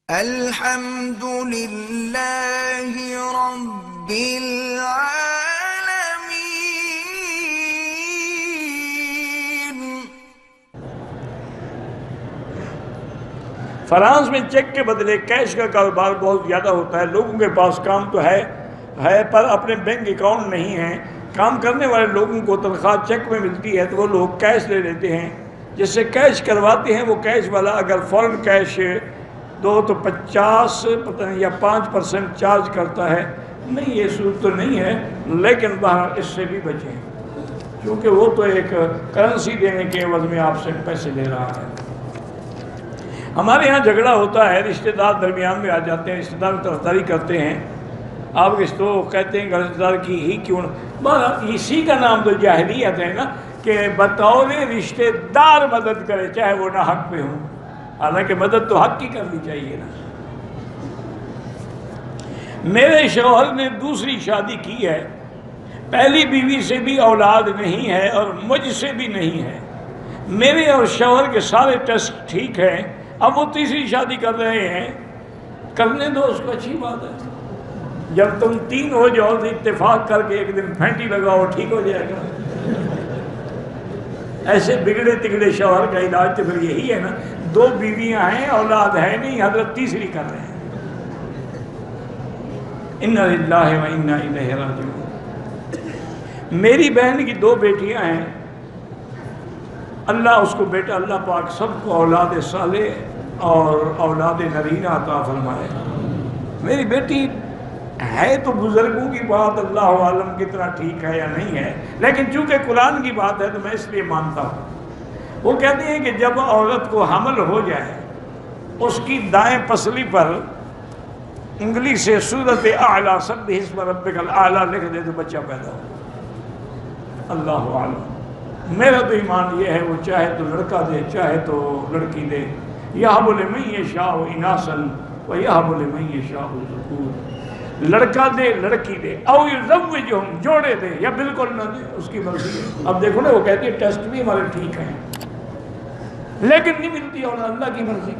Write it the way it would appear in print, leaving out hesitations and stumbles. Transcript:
الحمد لله رب العالمين۔ فرانس میں چیک کے بدلے کیش کا کاروبار بہت زیادہ ہوتا ہے۔ لوگوں کے پاس کام تو ہے پر اپنے بینک اکاؤنٹ نہیں ہیں۔ کام کرنے والے لوگوں کو تنخواہ چیک میں ملتی ہے تو وہ لوگ کیش لے لیتے ہیں۔ جس سے کیش کرواتے ہیں وہ کیش والا اگر فوراً کیش دو تو 50 پتہ نہیں یا 5% چارج کرتا ہے۔ نہیں، یہ سود تو نہیں ہے، لیکن باہر اس سے بھی بچیں کیونکہ وہ تو ایک کرنسی دینے کے عوض میں آپ سے پیسے لے رہا ہے۔ ہمارے ہاں جھگڑا ہوتا ہے، رشتہ دار درمیان میں آ جاتے ہیں، رشتہ دار طرفداری کرتے ہیں۔ آپ اس تو کہتے ہیں کہ رشتہ دار کی ہی کیوں اسی کا نام تو جاہلیت ہے نا، کہ بطور رشتہ دار مدد کرے چاہے وہ نہ حق پہ ہوں، حالانکہ مدد تو حق کی کرنی چاہیے نا۔ میرے شوہر نے دوسری شادی کی ہے، پہلی بیوی سے بھی اولاد نہیں ہے اور مجھ سے بھی نہیں ہے۔ میرے اور شوہر کے سارے ٹیسٹ ٹھیک ہیں، اب وہ تیسری شادی کر رہے ہیں۔ کرنے دو، اس کو اچھی بات ہے۔ جب تم 3 ہو جاؤ تو اتفاق کر کے ایک دن پھینٹی لگاؤ، ٹھیک ہو جائے گا۔ ایسے بگڑے تگڑے شوہر کا علاج تو پھر یہی ہے نا، 2 بیویاں ہیں، اولاد ہے نہیں، حضرت تیسری کر رہے ہیں۔ انا للہ و انا الیہ راجعون۔ میری بہن کی 2 بیٹیاں ہیں، اللہ اس کو بیٹا، اللہ پاک سب کو اولاد صالح اور اولاد نرینہ عطا فرمائے۔ میری بیٹی ہے تو بزرگوں کی بات اللہ عالم کتنا ٹھیک ہے یا نہیں ہے، لیکن چونکہ قرآن کی بات ہے تو میں اس لیے مانتا ہوں۔ وہ کہتے ہیں کہ جب عورت کو حمل ہو جائے، اس کی دائیں پسلی پر انگلی سے سورۃ اعلیٰ سبح اسم ربک الاعلیٰ لکھ دے تو بچہ پیدا ہو۔ اللہ عالم، میرا تو ایمان یہ ہے وہ چاہے تو لڑکا دے چاہے تو لڑکی دے۔ یہب لمن یشاء اناثا ویہب لمن یشاء الذکور۔ لڑکا دے لڑکی دے، او یزوجہم جوڑے دے یا بالکل نہ دے، اس کی مرضی ہے۔ اب دیکھو نا، وہ کہتی ہے ٹیسٹ بھی ہمارے ٹھیک ہیں لیکن نہیں ملتی، اور اللہ کی مرضی۔